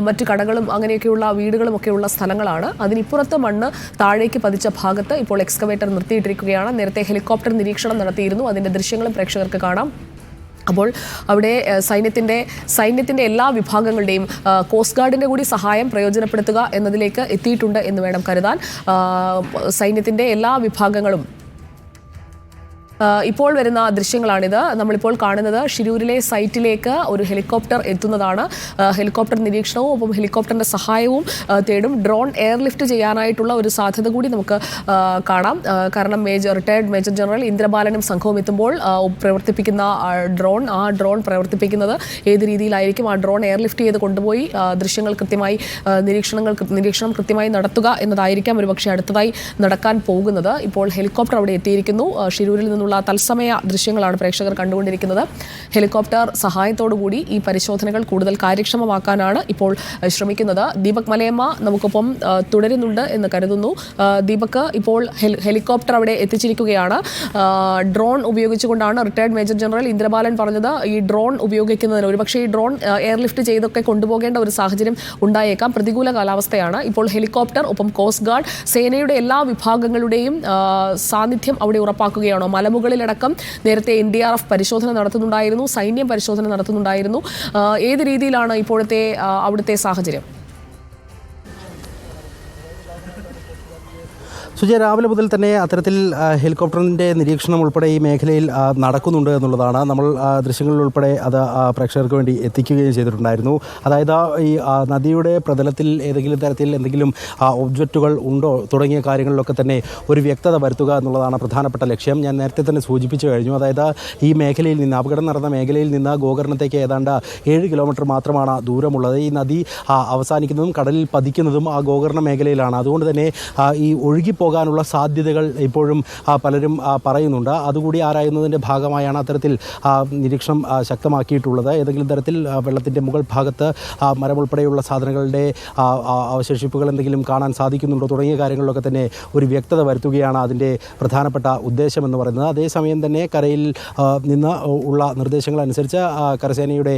മറ്റു കടകളും അങ്ങനെയൊക്കെയുള്ള വീടുകളുമൊക്കെയുള്ള സ്ഥലങ്ങളാണ്. അതിനിപ്പുറത്ത് മണ്ണ് താഴേക്ക് പതിച്ച ഭാഗത്ത് ഇപ്പോൾ എക്സ്കവേറ്റർ നിർത്തിയിട്ടിരിക്കുകയാണ്. നേരത്തെ ഹെലികോപ്റ്റർ നിരീക്ഷണം നടത്തിയിരുന്നു. അതിൻ്റെ ദൃശ്യങ്ങളും പ്രേക്ഷകർക്ക് കാണാം. അപ്പോൾ അവിടെ സൈന്യത്തിൻ്റെ എല്ലാ വിഭാഗങ്ങളുടെയും കോസ്റ്റ് ഗാർഡിൻ്റെ കൂടി സഹായം പ്രയോജനപ്പെടുത്തുക എന്നതിലേക്ക് എത്തിയിട്ടുണ്ട് എന്ന് വേണം കരുതാൻ. സൈന്യത്തിൻ്റെ എല്ലാ വിഭാഗങ്ങളും ഇപ്പോൾ വരുന്ന ദൃശ്യങ്ങളാണിത്. നമ്മളിപ്പോൾ കാണുന്നത് ഷിരൂരിലെ സൈറ്റിലേക്ക് ഒരു ഹെലികോപ്റ്റർ എത്തുന്നതാണ്. ഹെലികോപ്റ്റർ നിരീക്ഷണവും ഒപ്പം ഹെലികോപ്റ്ററിൻ്റെ സഹായവും തേടും. ഡ്രോൺ എയർലിഫ്റ്റ് ചെയ്യാനായിട്ടുള്ള ഒരു സാധ്യത കൂടി നമുക്ക് കാണാം. കാരണം റിട്ടയർഡ് മേജർ ജനറൽ ഇന്ദ്രബാലനും സംഘവും എത്തുമ്പോൾ പ്രവർത്തിപ്പിക്കുന്ന ഡ്രോൺ പ്രവർത്തിപ്പിക്കുന്നത് ഏത് രീതിയിലായിരിക്കും, ആ ഡ്രോൺ എയർലിഫ്റ്റ് ചെയ്ത് കൊണ്ടുപോയി ദൃശ്യങ്ങൾ കൃത്യമായി നിരീക്ഷണം കൃത്യമായി നടത്തുക എന്നതായിരിക്കാം ഒരുപക്ഷെ അടുത്തതായി നടക്കാൻ പോകുന്നത്. ഇപ്പോൾ ഹെലികോപ്റ്റർ അവിടെ എത്തിയിരിക്കുന്നു. ഷിരൂരിൽ നിന്നുള്ള തത്സമയ ദൃശ്യങ്ങളാണ് പ്രേക്ഷകർ കണ്ടുകൊണ്ടിരിക്കുന്നത്. ഹെലികോപ്റ്റർ സഹായത്തോടുകൂടി ഈ പരിശോധനകൾ കൂടുതൽ കാര്യക്ഷമമാക്കാനാണ് ഇപ്പോൾ ശ്രമിക്കുന്നത്. ദീപക് മലയമ്മ നമുക്കൊപ്പം തുടരുന്നുണ്ട് എന്ന് കരുതുന്നു. ദീപക്, ഇപ്പോൾ ഹെലികോപ്റ്റർ അവിടെ എത്തിച്ചിരിക്കുകയാണ്. ഡ്രോൺ ഉപയോഗിച്ചുകൊണ്ടാണ് റിട്ടയർഡ് മേജർ ജനറൽ ഇന്ദ്രബാലൻ പറഞ്ഞത്. ഈ ഡ്രോൺ ഉപയോഗിക്കുന്നതിന് ഒരുപക്ഷെ ഈ ഡ്രോൺ എയർലിഫ്റ്റ് ചെയ്തൊക്കെ കൊണ്ടുപോകേണ്ട ഒരു സാഹചര്യം ഉണ്ടായേക്കാം. പ്രതികൂല കാലാവസ്ഥയാണ്. ഇപ്പോൾ ഹെലികോപ്റ്റർ ഒപ്പം കോസ്റ്റ് ഗാർഡ് സേനയുടെ എല്ലാ വിഭാഗങ്ങളുടെയും സാന്നിധ്യം അവിടെ ഉറപ്പാക്കുകയാണോ? മലമുകളിലടക്കം നേരത്തെ NDRF പരിശോധന നടത്തുന്നുണ്ടായിരുന്നു, സൈന്യം പരിശോധന നടത്തുന്നുണ്ടായിരുന്നു. ഏത് രീതിയിലാണ് ഇപ്പോഴത്തെ അവിടുത്തെ സാഹചര്യം? സുജയ, രാവിലെ മുതൽ തന്നെ അത്തരത്തിൽ ഹെലികോപ്റ്ററിൻ്റെ നിരീക്ഷണം ഉൾപ്പെടെ ഈ മേഖലയിൽ നടക്കുന്നുണ്ട് എന്നുള്ളതാണ്. നമ്മൾ ദൃശ്യങ്ങളിൽ ഉൾപ്പെടെ അത് പ്രേക്ഷകർക്ക് വേണ്ടി എത്തിക്കുകയും ചെയ്തിട്ടുണ്ടായിരുന്നു. അതായത് ഈ നദിയുടെ പ്രതലത്തിൽ ഏതെങ്കിലും തരത്തിൽ എന്തെങ്കിലും ഒബ്ജക്റ്റുകൾ ഉണ്ടോ തുടങ്ങിയ കാര്യങ്ങളിലൊക്കെ തന്നെ ഒരു വ്യക്തത വരുത്തുക എന്നുള്ളതാണ് പ്രധാനപ്പെട്ട ലക്ഷ്യം. ഞാൻ നേരത്തെ തന്നെ സൂചിപ്പിച്ചു കഴിഞ്ഞു. അതായത് ഈ മേഖലയിൽ നിന്ന്, അപകടം നടന്ന മേഖലയിൽ നിന്ന് ഗോകർണത്തേക്ക് ഏതാണ്ട് 7 കിലോമീറ്റർ മാത്രമാണ് ദൂരമുള്ളത്. ഈ നദി അവസാനിക്കുന്നതും കടലിൽ പതിക്കുന്നതും ആ ഗോകർണ മേഖലയിലാണ്. അതുകൊണ്ട് തന്നെ ഈ പോകാനുള്ള സാധ്യതകൾ ഇപ്പോഴും പലരും പറയുന്നുണ്ട്. അതുകൂടി ആരായുന്നതിൻ്റെ ഭാഗമായാണ് അത്തരത്തിൽ നിരീക്ഷണം ശക്തമാക്കിയിട്ടുള്ളത്. ഏതെങ്കിലും തരത്തിൽ വെള്ളത്തിൻ്റെ മുകൾ ഭാഗത്ത് മരം ഉൾപ്പെടെയുള്ള സാധനങ്ങളുടെ അവശേഷിപ്പുകൾ എന്തെങ്കിലും കാണാൻ സാധിക്കുന്നുണ്ടോ തുടങ്ങിയ കാര്യങ്ങളിലൊക്കെ തന്നെ ഒരു വ്യക്തത വരുത്തുകയാണ് അതിൻ്റെ പ്രധാനപ്പെട്ട ഉദ്ദേശമെന്ന് പറയുന്നത്. അതേസമയം തന്നെ കരയിൽ നിന്ന് ഉള്ള നിർദ്ദേശങ്ങളനുസരിച്ച് കരസേനയുടെ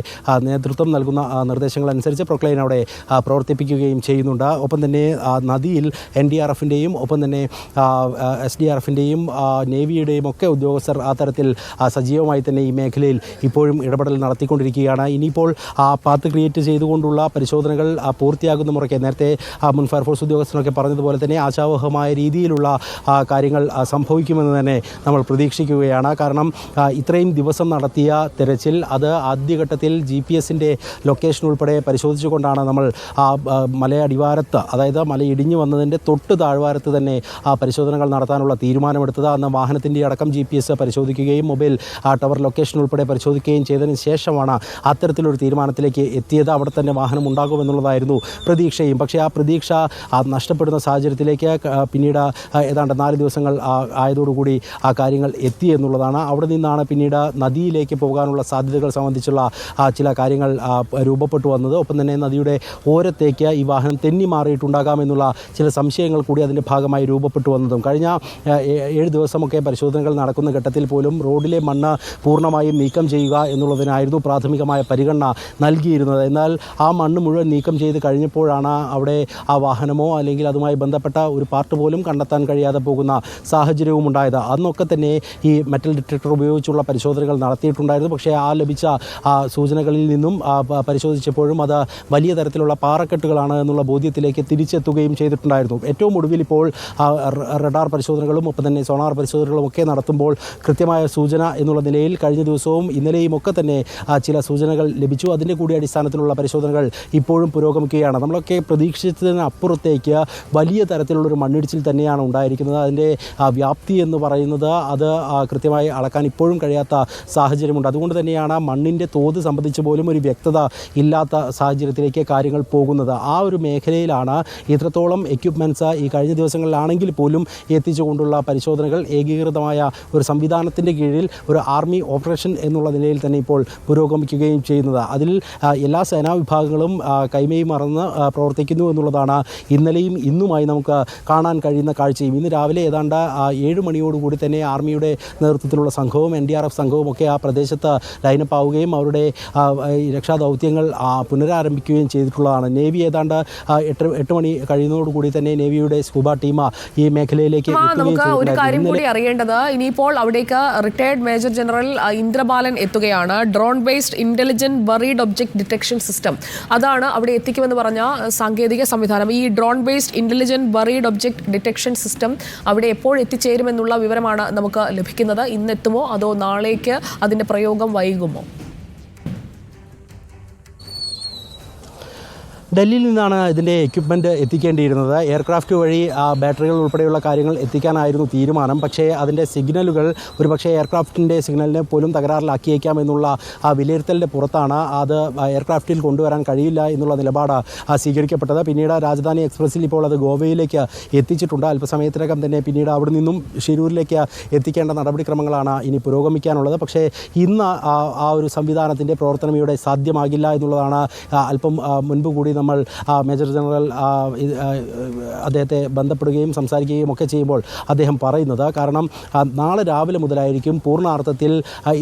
നേതൃത്വം നൽകുന്ന നിർദ്ദേശങ്ങളനുസരിച്ച് പ്രൊക്ലൈൻ അവിടെ പ്രവർത്തിപ്പിക്കുകയും ചെയ്യുന്നുണ്ട്. ഒപ്പം തന്നെ നദിയിൽ NDRFൻ്റെയും ഒപ്പം തന്നെ SDRFൻ്റെയും നേവിയുടെയും ഒക്കെ ഉദ്യോഗസ്ഥർ ആ തരത്തിൽ സജീവമായി തന്നെ ഈ മേഖലയിൽ ഇപ്പോഴും ഇടപെടൽ നടത്തിക്കൊണ്ടിരിക്കുകയാണ്. ഇനിയിപ്പോൾ പാത്ത് ക്രിയേറ്റ് ചെയ്തുകൊണ്ടുള്ള പരിശോധനകൾ പൂർത്തിയാകുന്ന മുറയ്ക്ക് നേരത്തെ മുൻ ഫയർഫോഴ്സ് ഉദ്യോഗസ്ഥരൊക്കെ പറഞ്ഞതുപോലെ തന്നെ ആശാവഹമായ രീതിയിലുള്ള കാര്യങ്ങൾ സംഭവിക്കുമെന്ന് തന്നെ നമ്മൾ പ്രതീക്ഷിക്കുകയാണ്. കാരണം ഇത്രയും ദിവസം നടത്തിയ തെരച്ചിൽ അത് ആദ്യഘട്ടത്തിൽ GPS-ൻ്റെ ലൊക്കേഷൻ ഉൾപ്പെടെ പരിശോധിച്ചുകൊണ്ടാണ് നമ്മൾ മലയടിവാരത്ത്, അതായത് മല ഇടിഞ്ഞു വന്നതിൻ്റെ തൊട്ട് താഴ്വാരത്ത് തന്നെ പരിശോധനകൾ നടത്താനുള്ള തീരുമാനമെടുത്തത്. അന്ന് വാഹനത്തിൻ്റെ അടക്കം GPS പരിശോധിക്കുകയും മൊബൈൽ ടവർ ലൊക്കേഷൻ ഉൾപ്പെടെ പരിശോധിക്കുകയും ചെയ്തതിന് ശേഷമാണ് അത്തരത്തിലൊരു തീരുമാനത്തിലേക്ക് എത്തിയത്. അവിടെ തന്നെ വാഹനം ഉണ്ടാകുമെന്നുള്ളതായിരുന്നു പ്രതീക്ഷയും. പക്ഷേ ആ പ്രതീക്ഷ നഷ്ടപ്പെടുന്ന സാഹചര്യത്തിലേക്ക് പിന്നീട് ഏതാണ്ട് 4 ദിവസങ്ങൾ ആയതോടുകൂടി ആ കാര്യങ്ങൾ എത്തി എന്നുള്ളതാണ്. അവിടെ നിന്നാണ് പിന്നീട് നദിയിലേക്ക് പോകാനുള്ള സാധ്യതകൾ സംബന്ധിച്ചുള്ള ചില കാര്യങ്ങൾ രൂപപ്പെട്ടു വന്നത്. ഒപ്പം തന്നെ നദിയുടെ ഓരത്തേക്ക് ഈ വാഹനം തെന്നി മാറിയിട്ടുണ്ടാകാമെന്നുള്ള ചില സംശയങ്ങൾ കൂടി അതിൻ്റെ ഭാഗമായി രൂപപ്പെട്ടു വന്നതും. കഴിഞ്ഞ 7 ദിവസമൊക്കെ പരിശോധനകൾ നടക്കുന്ന ഘട്ടത്തിൽ പോലും റോഡിലെ മണ്ണ് പൂർണ്ണമായും നീക്കം ചെയ്യുക എന്നുള്ളതിനായിരുന്നു പ്രാഥമികമായ പരിഗണന നൽകിയിരുന്നത്. എന്നാൽ ആ മണ്ണ് മുഴുവൻ നീക്കം ചെയ്ത് കഴിഞ്ഞപ്പോഴാണ് അവിടെ ആ വാഹനമോ അല്ലെങ്കിൽ അതുമായി ബന്ധപ്പെട്ട ഒരു പാർട്ട് പോലും കണ്ടെത്താൻ കഴിയാതെ പോകുന്ന സാഹചര്യവും ഉണ്ടായത്. അന്നൊക്കെ തന്നെ ഈ മെറ്റൽ ഡിറ്റക്ടർ ഉപയോഗിച്ചുള്ള പരിശോധനകൾ നടത്തിയിട്ടുണ്ടായിരുന്നു. പക്ഷേ ആ ലഭിച്ച സൂചനകളിൽ നിന്നും പരിശോധിച്ചപ്പോഴും അത് വലിയ തരത്തിലുള്ള പാറക്കെട്ടുകളാണ് എന്നുള്ള ബോധ്യത്തിലേക്ക് തിരിച്ചെത്തുകയും ചെയ്തിട്ടുണ്ടായിരുന്നു. ഏറ്റവും ഒടുവിൽ ഇപ്പോൾ റഡാർ പരിശോധനകളും ഒപ്പം തന്നെ സോണാർ പരിശോധനകളും ഒക്കെ നടത്തുമ്പോൾ കൃത്യമായ സൂചന എന്നുള്ള നിലയിൽ കഴിഞ്ഞ ദിവസവും ഇന്നലെയും ഒക്കെ തന്നെ ചില സൂചനകൾ ലഭിച്ചു. അതിൻ്റെ കൂടി അടിസ്ഥാനത്തിലുള്ള പരിശോധനകൾ ഇപ്പോഴും പുരോഗമിക്കുകയാണ്. നമ്മളൊക്കെ പ്രതീക്ഷിച്ചതിന് അപ്പുറത്തേക്ക് വലിയ തരത്തിലുള്ളൊരു മണ്ണിടിച്ചിൽ തന്നെയാണ് ഉണ്ടായിരിക്കുന്നത്. അതിൻ്റെ വ്യാപ്തി എന്ന് പറയുന്നത് അത് കൃത്യമായി അളക്കാൻ ഇപ്പോഴും കഴിയാത്ത സാഹചര്യമുണ്ട്. അതുകൊണ്ട് തന്നെയാണ് മണ്ണിൻ്റെ തോത് സംബന്ധിച്ച് പോലും ഒരു വ്യക്തത ഇല്ലാത്ത സാഹചര്യത്തിലേക്ക് കാര്യങ്ങൾ പോകുന്നത്. ആ ഒരു മേഖലയിലാണ് ഇത്രത്തോളം എക്യുപ്മെൻറ്റ്സ് ഈ കഴിഞ്ഞ ദിവസങ്ങളിലാണെങ്കിൽ അല്ലെങ്കിൽ പോലും എത്തിച്ചുകൊണ്ടുള്ള പരിശോധനകൾ ഏകീകൃതമായ ഒരു സംവിധാനത്തിൻ്റെ കീഴിൽ ഒരു ആർമി ഓപ്പറേഷൻ എന്നുള്ള നിലയിൽ തന്നെ ഇപ്പോൾ പുരോഗമിക്കുകയും ചെയ്യുന്നത്. അതിൽ എല്ലാ സേനാ വിഭാഗങ്ങളും കൈമേയ് മറന്ന് പ്രവർത്തിക്കുന്നു എന്നുള്ളതാണ് ഇന്നലെയും ഇന്നുമായി നമുക്ക് കാണാൻ കഴിയുന്ന കാഴ്ചയും. ഇന്ന് രാവിലെ ഏതാണ്ട് 7 മണിയോടുകൂടി തന്നെ ആർമിയുടെ നേതൃത്വത്തിലുള്ള സംഘവും NDRF സംഘവും ഒക്കെ ആ പ്രദേശത്ത് ലൈനപ്പ് ആവുകയും അവരുടെ രക്ഷാദൗത്യങ്ങൾ പുനരാരംഭിക്കുകയും ചെയ്തിട്ടുള്ളതാണ്. നേവി ഏതാണ്ട് 8 മണി കഴിയുന്നതോടുകൂടി തന്നെ നേവിയുടെ സ്കൂബ ടീം ഈ മേഖലയിലേക്ക് നമുക്ക് ഒരു കാര്യം കൂടി അറിയേണ്ടത്, ഇനിയിപ്പോൾ അവിടേക്ക് റിട്ടയർഡ് മേജർ ജനറൽ ഇന്ദ്രബാലൻ എത്തുകയാണ്. Drone based intelligent buried object detection system, അതാണ് അവിടെ എത്തിക്കുമെന്ന് പറഞ്ഞ സാങ്കേതിക സംവിധാനം. ഈ drone based intelligent buried object detection system അവിടെ എപ്പോൾ എത്തിച്ചേരുമെന്നുള്ള വിവരമാണ് നമുക്ക് ലഭിക്കുന്നത്. ഇന്നെത്തുമോ അതോ നാളേക്ക് അതിന്റെ പ്രയോഗം വൈകുമോ? ഡൽഹിയിൽ നിന്നാണ് ഇതിൻ്റെ എക്യുപ്മെൻറ്റ് എത്തിക്കേണ്ടിയിരുന്നത്. എയർക്രാഫ്റ്റ് വഴി ബാറ്ററികൾ ഉൾപ്പെടെയുള്ള കാര്യങ്ങൾ എത്തിക്കാനായിരുന്നു തീരുമാനം. പക്ഷേ അതിൻ്റെ സിഗ്നലുകൾ ഒരുപക്ഷേ എയർക്രാഫ്റ്റിൻ്റെ സിഗ്നലിനെ പോലും തകരാറിലാക്കിയേക്കാം എന്നുള്ള വിലയിരുത്തലിൻ്റെ പുറത്താണ് അത് എയർക്രാഫ്റ്റിൽ കൊണ്ടുവരാൻ കഴിയില്ല എന്നുള്ള നിലപാട് സ്വീകരിക്കപ്പെട്ടത്. പിന്നീട് രാജധാനി എക്സ്പ്രസ്സിൽ ഇപ്പോൾ അത് ഗോവയിലേക്ക് എത്തിച്ചിട്ടുണ്ട്. അല്പസമയത്തിനകം തന്നെ പിന്നീട് അവിടെ നിന്നും ഷിരൂരിലേക്ക് എത്തിക്കേണ്ട നടപടിക്രമങ്ങളാണ് ഇനി പുരോഗമിക്കാനുള്ളത്. പക്ഷേ ഇന്ന് ആ ഒരു സംവിധാനത്തിൻ്റെ പ്രവർത്തനം ഇവിടെ സാധ്യമാകില്ല എന്നുള്ളതാണ് അല്പം മുൻപ് കൂടി നമ്മൾ മേജർ ജനറൽ അദ്ദേഹത്തെ ബന്ധപ്പെടുകയും സംസാരിക്കുകയും ഒക്കെ ചെയ്യുമ്പോൾ അദ്ദേഹം പറയുന്നത്. കാരണം നാളെ രാവിലെ മുതലായിരിക്കും പൂർണ്ണാർത്ഥത്തിൽ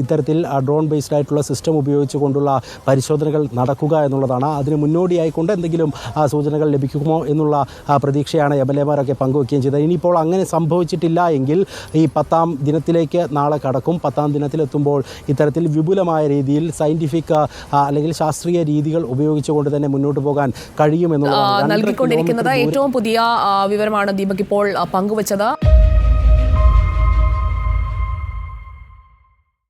ഇത്തരത്തിൽ ഡ്രോൺ ബേസ്ഡ് ആയിട്ടുള്ള സിസ്റ്റം ഉപയോഗിച്ചുകൊണ്ടുള്ള പരിശോധനകൾ നടക്കുക എന്നുള്ളതാണ്. അതിന് മുന്നോടിയായിക്കൊണ്ട് എന്തെങ്കിലും സൂചനകൾ ലഭിക്കുമോ എന്നുള്ള പ്രതീക്ഷയാണ് MLA-മാരൊക്കെ പങ്കുവയ്ക്കുകയും ചെയ്തത്. ഇനിയിപ്പോൾ അങ്ങനെ സംഭവിച്ചിട്ടില്ല എങ്കിൽ ഈ 10ാം ദിനത്തിലേക്ക് നാളെ കടക്കും. 10ാം ദിനത്തിലെത്തുമ്പോൾ ഇത്തരത്തിൽ വിപുലമായ രീതിയിൽ സയൻറ്റിഫിക് അല്ലെങ്കിൽ ശാസ്ത്രീയ രീതികൾ ഉപയോഗിച്ചുകൊണ്ട് തന്നെ മുന്നോട്ട് പോകാൻ കഴിയുമെന്നുള്ളതാണ് നൽകിക്കൊണ്ടിരിക്കുന്നത്. ഏറ്റവും പുതിയ വിവരമാണ് ദീപക് ഇപ്പോൾ പങ്കുവച്ചത്.